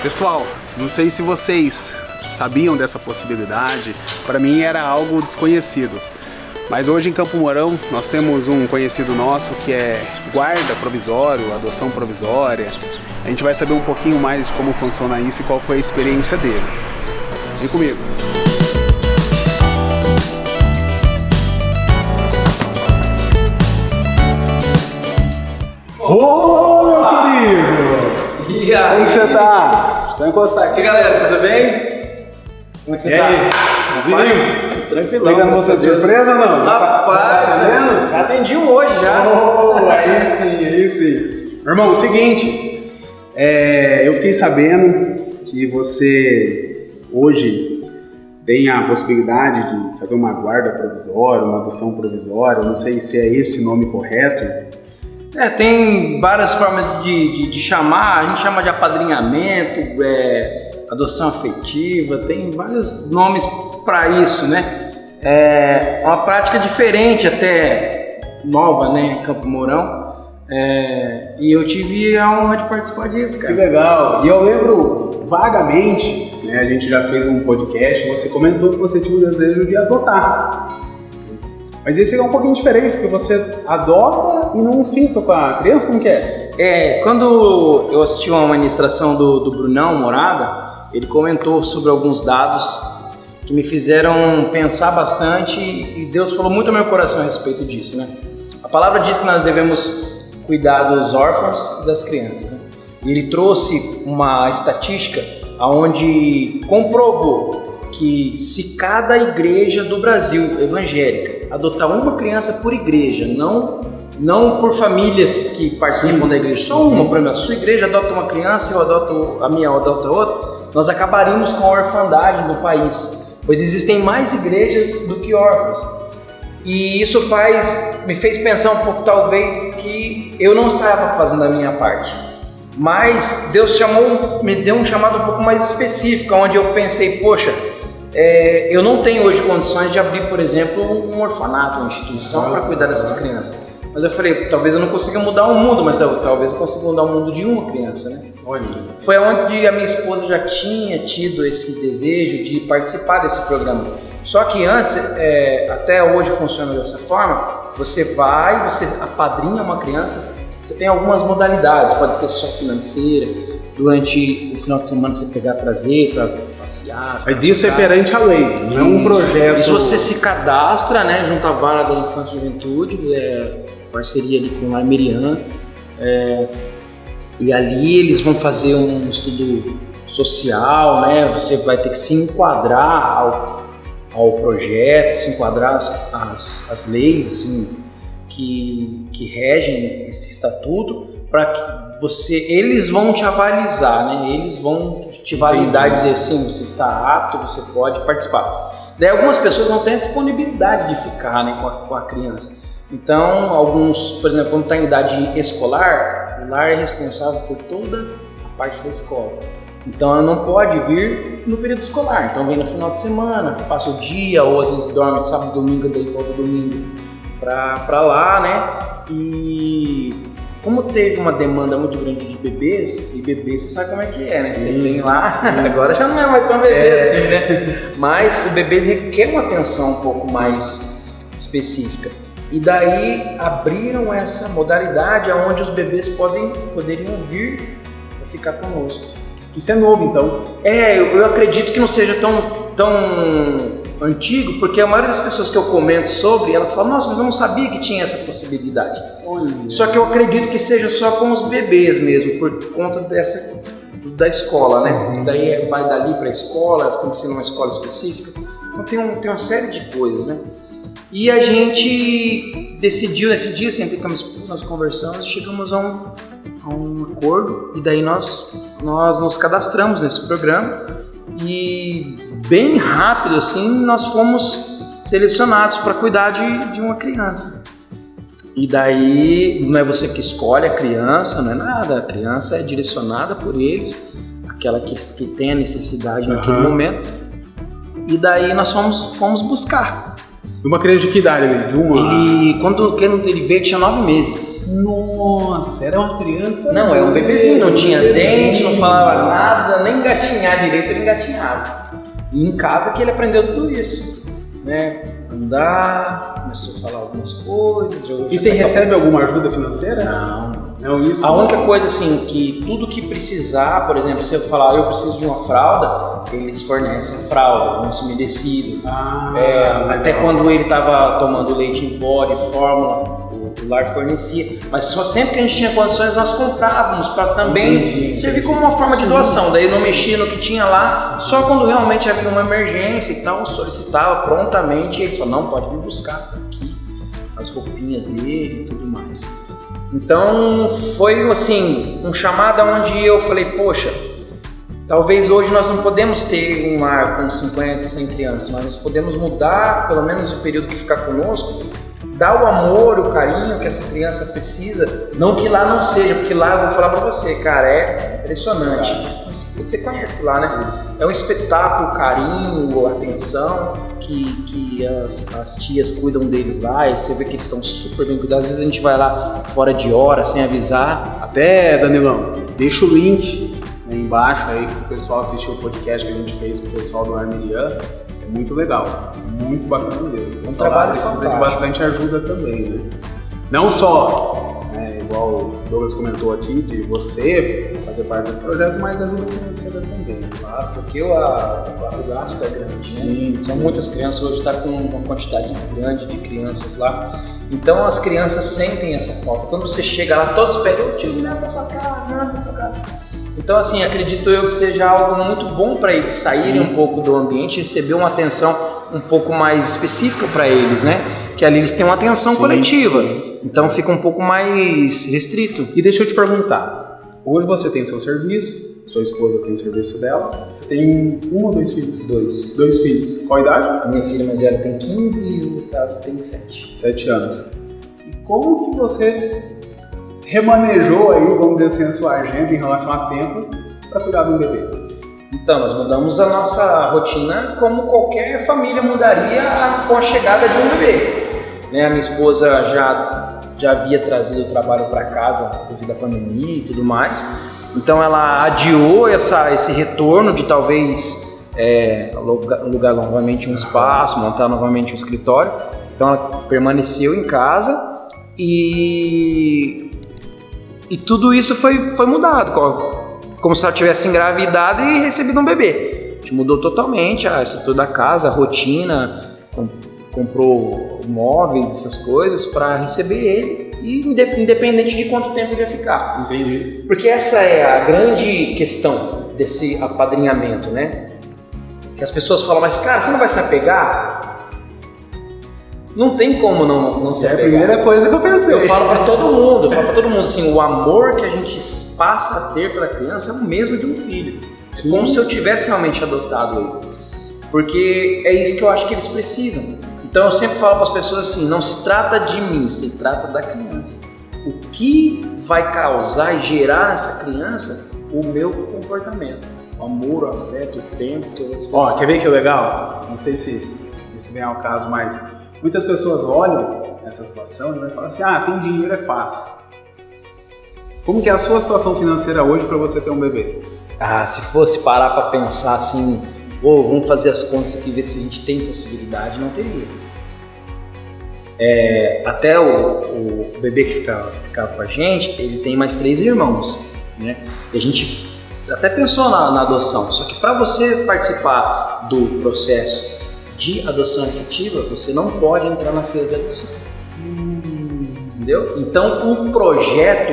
Pessoal, não sei se vocês sabiam dessa possibilidade, para mim era algo desconhecido. Mas hoje em Campo Mourão nós temos um conhecido nosso que é guarda provisório, adoção provisória. A gente vai saber um pouquinho mais de como funciona isso e qual foi a experiência dele. Vem comigo. Ô, meu querido! E aí? Como que você tá? Só encostar aqui. E aí, galera, tudo bem? Como é que você tá? Rapaz, tranquilão. pegando você de surpresa ou não? Rapaz, já atendi um hoje já. Oh, aí sim. Irmão, é o seguinte, eu fiquei sabendo que você hoje tem a possibilidade de fazer uma guarda provisória, uma adoção provisória, não sei se é esse nome correto. Tem várias formas de chamar, a gente chama de apadrinhamento, adoção afetiva, tem vários nomes para isso, né? É uma prática diferente, até nova, né, em Campo Mourão, e eu tive a honra de participar disso, cara. Que legal! E eu lembro vagamente, né, a gente já fez um podcast, você comentou que você tinha o desejo de adotar. Mas esse é um pouquinho diferente, porque você adota e não fica com a criança, como que é? Quando eu assisti uma ministração do Brunão Morada, ele comentou sobre alguns dados que me fizeram pensar bastante e Deus falou muito ao meu coração a respeito disso, né? A palavra diz que nós devemos cuidar dos órfãos e das crianças, né? E ele trouxe uma estatística onde comprovou que se cada igreja do Brasil evangélica adotar uma criança por igreja, não por famílias que participam da igreja, só uma, por exemplo, a sua igreja adota uma criança, eu adoto a minha, eu adoto outra, nós acabaríamos com a orfandade no país, pois existem mais igrejas do que órfãos. E isso me fez pensar um pouco, talvez, que eu não estava fazendo a minha parte. Mas Deus me deu um chamado um pouco mais específico, onde eu pensei, poxa, eu não tenho hoje condições de abrir, por exemplo, um orfanato, uma instituição para cuidar dessas crianças. Mas eu falei, talvez eu não consiga mudar o mundo, mas talvez eu consiga mudar o mundo de uma criança, né? Olha. Foi onde a minha esposa já tinha tido esse desejo de participar desse programa. Só que antes, até hoje funciona dessa forma, você apadrinha uma criança, você tem algumas modalidades, pode ser só financeira, durante o final de semana você pegar, trazer para passear. Mas isso é perante a lei, não é um projeto. Isso você se cadastra, né, junto à Vara da Infância e Juventude, parceria ali com o Lar Merian, e ali eles vão fazer um estudo social, né, você vai ter que se enquadrar ao projeto, se enquadrar as leis assim, que regem esse estatuto, para que eles vão te avalizar, né? Eles vão te validar e dizer sim, você está apto, você pode participar. Daí algumas pessoas não têm a disponibilidade de ficar, né, com a criança. Então, alguns, por exemplo, quando está em idade escolar, o lar é responsável por toda a parte da escola. Então, ela não pode vir no período escolar. Então, vem no final de semana, passa o dia, ou às vezes dorme sábado, domingo, daí volta domingo para lá, né? E como teve uma demanda muito grande de bebês, e bebê você sabe como é que é, né? Sim, você tem lá, agora já não é mais tão bebê assim, né? Mas o bebê requer uma atenção um pouco mais específica. E daí abriram essa modalidade onde os bebês poderiam vir ficar conosco. Isso é novo, então? Eu acredito que não seja tão antigo, porque a maioria das pessoas que eu comento sobre, elas falam, nossa, mas eu não sabia que tinha essa possibilidade. Só que eu acredito que seja só com os bebês mesmo, por conta da escola, né? Daí vai dali para a escola, tem que ser numa escola específica. Então tem uma série de coisas, né? E a gente decidiu, nesse dia, sentei com a minha esposa, nós conversamos e chegamos a um acordo, e daí nós nos cadastramos nesse programa, e bem rápido assim nós fomos selecionados para cuidar de uma criança. E daí não é você que escolhe a criança, não é nada, a criança é direcionada por eles, aquela que tem a necessidade naquele momento. E daí nós fomos buscar. E uma criança de que idade, ele? De uma? Quando ele veio, tinha 9 meses. Nossa, era uma criança? Não, era um bebezinho, não tinha dente, não falava nada, nem engatinhar direito, ele engatinhava. E em casa que ele aprendeu tudo isso, né? Andar, começou a falar algumas coisas. E você recebe alguma ajuda financeira? Não, isso. A única coisa assim, que tudo que precisar, por exemplo, se eu falar eu preciso de uma fralda, eles fornecem a fralda, lenço umedecido. Até quando ele estava tomando leite em pó de fórmula, o lar fornecia. Mas só sempre que a gente tinha condições nós comprávamos para também servir como uma forma de doação. Daí não mexia no que tinha lá, só quando realmente havia uma emergência e tal, solicitava prontamente e eles falaram, não, pode vir buscar, tá aqui as roupinhas dele e tudo mais. Então foi assim, um chamado onde eu falei, poxa, talvez hoje nós não podemos ter um lar com 50, 100 crianças, mas nós podemos mudar pelo menos o período que ficar conosco, dar o amor, o carinho que essa criança precisa, não que lá não seja, porque lá eu vou falar pra você, cara, é impressionante, você conhece lá, né? É um espetáculo, carinho, atenção, que as tias cuidam deles lá, e você vê que eles estão super bem cuidados. Às vezes a gente vai lá fora de hora, sem avisar. Até, Danilão, deixa o link aí embaixo aí para o pessoal assistir o podcast que a gente fez com o pessoal do Armirian. É muito legal, muito bacana mesmo. O pessoal lá precisa de bastante ajuda também, né? Não só, igual o Douglas comentou aqui, de você fazer parte desse projeto, mas ajuda financeira também. Claro, porque o gasto é grande, né? Sim, são muitas crianças, hoje está com uma quantidade grande de crianças lá. Então as crianças sentem essa falta. Quando você chega lá, todos pedem, tio, me leva para sua casa, me leva para sua casa. Então assim, acredito eu que seja algo muito bom para eles saírem um pouco do ambiente e receber uma atenção um pouco mais específica para eles, né? Que ali eles têm uma atenção coletiva, então fica um pouco mais restrito. E deixa eu te perguntar, hoje você tem o seu serviço, sua esposa tem o serviço dela, você tem um ou dois filhos? Dois filhos. Qual a idade? A minha filha mais velha tem 15 e o Otávio tem 7. 7 anos. E como que você remanejou aí, vamos dizer assim, a sua agenda em relação a tempo para cuidar de um bebê? Então, nós mudamos a nossa rotina como qualquer família mudaria com a chegada de um bebê. Né? A minha esposa já havia trazido o trabalho para casa devido à pandemia e tudo mais. Então ela adiou esse retorno de talvez alugar novamente um espaço, montar novamente um escritório. Então ela permaneceu em casa e tudo isso foi mudado, como se ela tivesse engravidado e recebido um bebê. A gente mudou totalmente a estrutura da casa, a rotina, comprou móveis, essas coisas para receber ele, e independente de quanto tempo ele ia ficar. Entendi. Porque essa é a grande questão desse apadrinhamento, né? Que as pessoas falam, mas cara, você não vai se apegar? Não tem como não se apegar. É a primeira coisa que eu pensei. Eu falo para todo mundo, assim, o amor que a gente passa a ter pela criança é o mesmo de um filho. É como se eu tivesse realmente adotado ele. Porque é isso que eu acho que eles precisam. Então eu sempre falo para as pessoas assim, não se trata de mim, se trata da criança. O que vai causar e gerar nessa criança o meu comportamento? O amor, o afeto, o tempo que eu vou dispensar. Quer ver que legal? Não sei se isso vem ao caso, mas muitas pessoas olham essa situação e vão falar assim, tem dinheiro, é fácil. Como que é a sua situação financeira hoje para você ter um bebê? Se fosse parar para pensar assim, vamos fazer as contas aqui, ver se a gente tem possibilidade, não teria. Até o bebê que ficava com a gente, ele tem mais 3 irmãos, né? E a gente até pensou na adoção, só que para você participar do processo de adoção efetiva, você não pode entrar na fila de adoção. Entendeu? Então o projeto,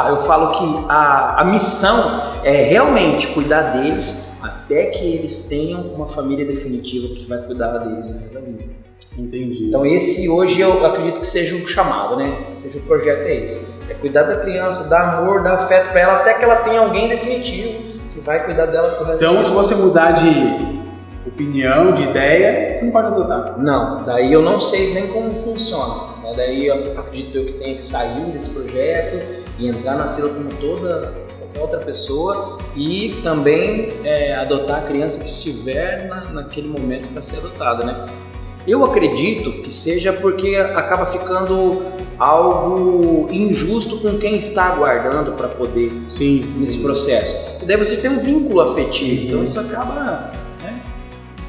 eu falo que a missão é realmente cuidar deles até que eles tenham uma família definitiva que vai cuidar deles o resto da vida. Entendi. Então esse hoje eu acredito que seja o chamado, né? Seja o projeto esse. É cuidar da criança, dar amor, dar afeto para ela até que ela tenha alguém definitivo que vai cuidar dela pro resto da vida. Então se você mudar de opinião, de ideia, você não pode adotar? Não, daí eu não sei nem como funciona. Né? Daí eu acredito eu que tenha que sair desse projeto e entrar na fila como qualquer outra pessoa e também adotar a criança que estiver naquele momento para ser adotada, né? Eu acredito que seja porque acaba ficando algo injusto com quem está aguardando para poder nesse processo. E daí você tem um vínculo afetivo, então isso acaba... né?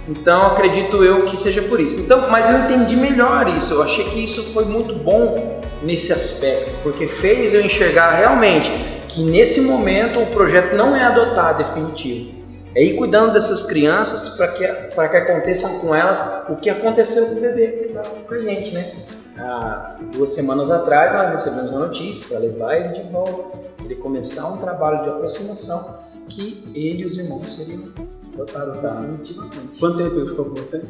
Então acredito eu que seja por isso. Então, mas eu entendi melhor isso, eu achei que isso foi muito bom nesse aspecto, porque fez eu enxergar realmente que nesse momento o projeto não é adotar definitivo. É ir cuidando dessas crianças para que aconteça com elas o que aconteceu com o bebê que está com a gente, né? Há 2 semanas atrás nós recebemos a notícia para levar ele de volta, ele começar um trabalho de aproximação que ele e os irmãos seriam adotados definitivamente. Quanto tempo ele ficou com você?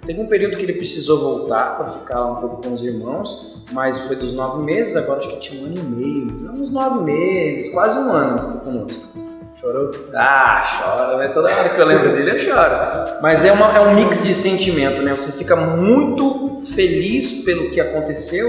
Teve um período que ele precisou voltar para ficar um pouco com os irmãos, mas foi dos 9 meses, agora acho que tinha 1 ano e meio, uns 9 meses, quase 1 ano ele ficou conosco. Chorou? Chora, né? Toda hora que eu lembro dele eu choro. Mas é um mix de sentimento, né? Você fica muito feliz pelo que aconteceu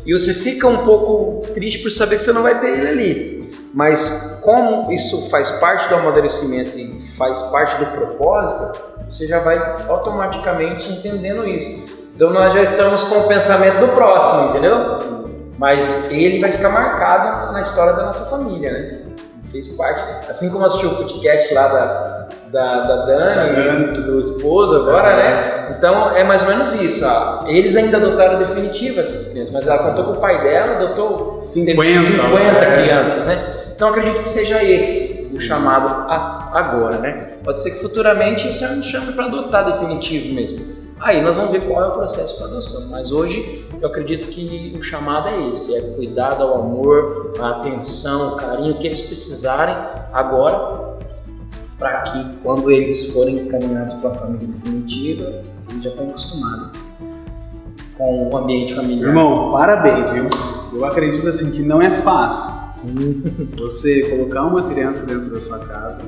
e você fica um pouco triste por saber que você não vai ter ele ali. Mas como isso faz parte do amadurecimento e faz parte do propósito, você já vai automaticamente entendendo isso. Então nós já estamos com o pensamento do próximo, entendeu? Mas ele vai ficar marcado na história da nossa família, né? Fez parte, assim como assistiu o podcast lá da Dani, do esposo agora, né? Então é mais ou menos isso, ó. Eles ainda adotaram definitiva essas crianças, mas ela contou com o pai dela, adotou 50 crianças, né? Então acredito que seja esse o chamado agora, né? Pode ser que futuramente isso nos chame para adotar definitivo mesmo. Aí nós vamos ver qual é o processo para adoção, mas hoje eu acredito que o chamado é esse, é cuidado ao amor, a atenção, o carinho que eles precisarem agora, para que quando eles forem encaminhados para a família definitiva, eles já estão acostumados com o ambiente familiar. Irmão, parabéns, viu? Eu acredito assim que não é fácil você colocar uma criança dentro da sua casa,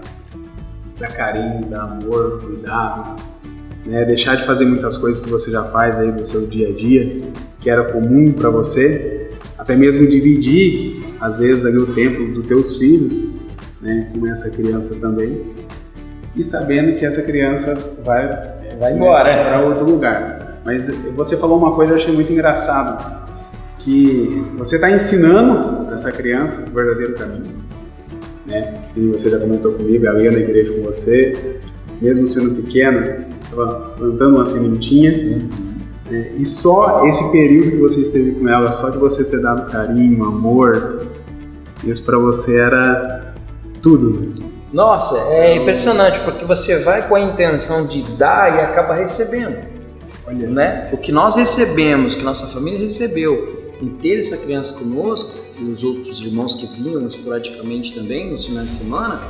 dar carinho, dar amor, cuidado, né? Deixar de fazer muitas coisas que você já faz aí no seu dia a dia, que era comum para você, até mesmo dividir às vezes ali o tempo dos teus filhos, né, com essa criança também, e sabendo que essa criança vai embora para outro lugar. Mas você falou uma coisa que eu achei muito engraçado, que você está ensinando essa criança o verdadeiro caminho, né? E você já comentou comigo, ela ia na igreja com você, mesmo sendo pequena, estava plantando uma sementinha, né? E só esse período que você esteve com ela, só de você ter dado carinho, amor, isso para você era tudo. Nossa, é impressionante, porque você vai com a intenção de dar e acaba recebendo. Olha, né? O que nós recebemos, que nossa família recebeu, em ter essa criança conosco, e os outros irmãos que vinham esporadicamente também nos finais de semana,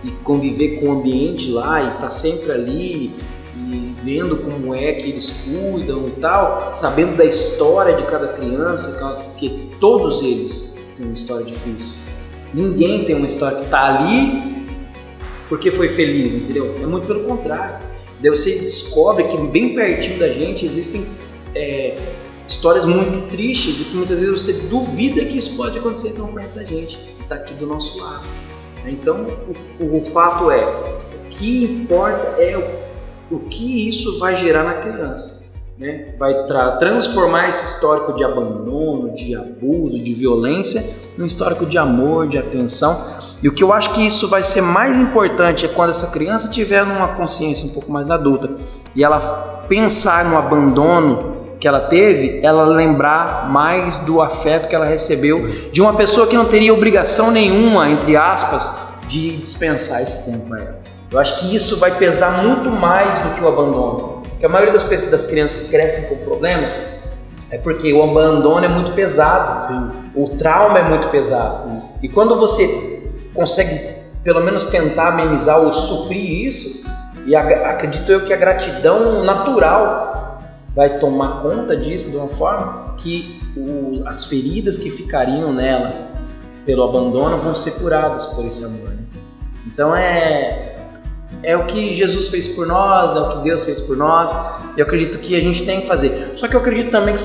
e conviver com o ambiente lá e estar sempre ali e vendo como é que eles cuidam e tal, sabendo da história de cada criança, porque todos eles têm uma história difícil. Ninguém tem uma história que está ali porque foi feliz, entendeu? É muito pelo contrário. Daí você descobre que bem pertinho da gente existem histórias muito tristes e que muitas vezes você duvida que isso pode acontecer tão perto da gente e está aqui do nosso lado. Então, o fato é, o que importa é o que isso vai gerar na criança, né? Vai transformar esse histórico de abandono, de abuso, de violência, num histórico de amor, de atenção. E o que eu acho que isso vai ser mais importante é quando essa criança tiver numa consciência um pouco mais adulta e ela pensar no abandono que ela teve, ela lembrar mais do afeto que ela recebeu de uma pessoa que não teria obrigação nenhuma, entre aspas, de dispensar esse tempo a ela. Eu acho que isso vai pesar muito mais do que o abandono. Porque a maioria das crianças que crescem com problemas é porque o abandono é muito pesado. Sim. O trauma é muito pesado. E quando você consegue, pelo menos, tentar amenizar ou suprir isso, e acredito eu que a gratidão natural vai tomar conta disso de uma forma que as feridas que ficariam nela pelo abandono vão ser curadas por esse amor, né? Então é o que Jesus fez por nós, é o que Deus fez por nós, e eu acredito que a gente tem que fazer. Só que eu acredito também que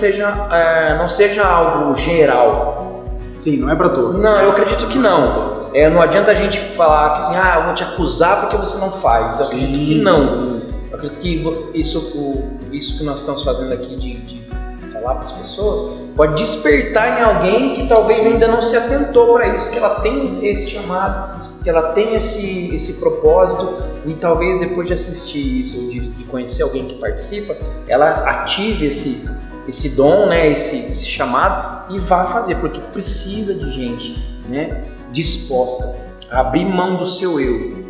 não seja algo geral. Sim, não é para todos. Não, eu acredito que não. Não adianta a gente falar que assim, eu vou te acusar porque você não faz. Eu acredito que não. Eu acredito que isso que nós estamos fazendo aqui de falar para as pessoas pode despertar em alguém que talvez ainda não se atentou para isso, que ela tem esse chamado, que ela tem esse propósito, e talvez depois de assistir isso, de conhecer alguém que participa, ela ative esse dom, né, esse chamado, e vá fazer, porque precisa de gente, né, disposta a abrir mão do seu eu,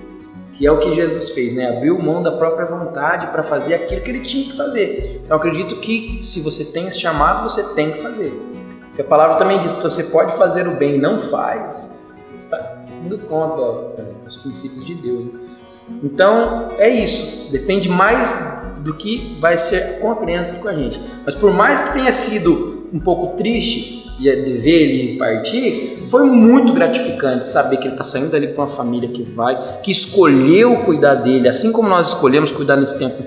que é o que Jesus fez, né? Abriu mão da própria vontade para fazer aquilo que ele tinha que fazer. Então, eu acredito que se você tem esse chamado, você tem que fazer. Porque a palavra também diz que você pode fazer o bem e não faz, você está indo contra os princípios de Deus, né? Então, é isso. Depende mais do que vai ser com a criança do que com a gente. Mas por mais que tenha sido um pouco triste de ver ele partir, foi muito gratificante saber que ele está saindo dali com uma família que escolheu cuidar dele, assim como nós escolhemos cuidar nesse tempo,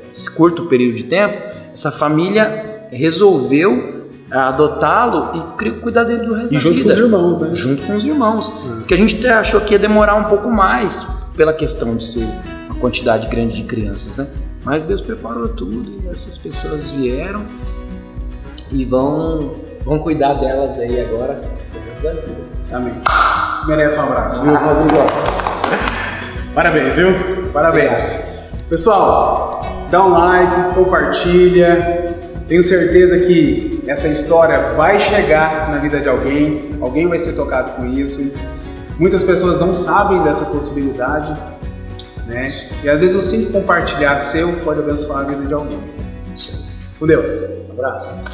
esse curto período de tempo. Essa família resolveu adotá-lo e cuidar dele do resto da vida. E junto com os irmãos, né? Junto com os irmãos. Porque a gente achou que ia demorar um pouco mais pela questão de ser uma quantidade grande de crianças, né? Mas Deus preparou tudo e essas pessoas vieram e vão cuidar delas aí agora. Amém. Merece um abraço, viu? Parabéns, viu? Parabéns. Pessoal, dá um like, compartilha. Tenho certeza que essa história vai chegar na vida de alguém. Alguém vai ser tocado com isso. Muitas pessoas não sabem dessa possibilidade, né? E às vezes o simples compartilhar seu pode abençoar a vida de alguém. Com Deus. Um abraço.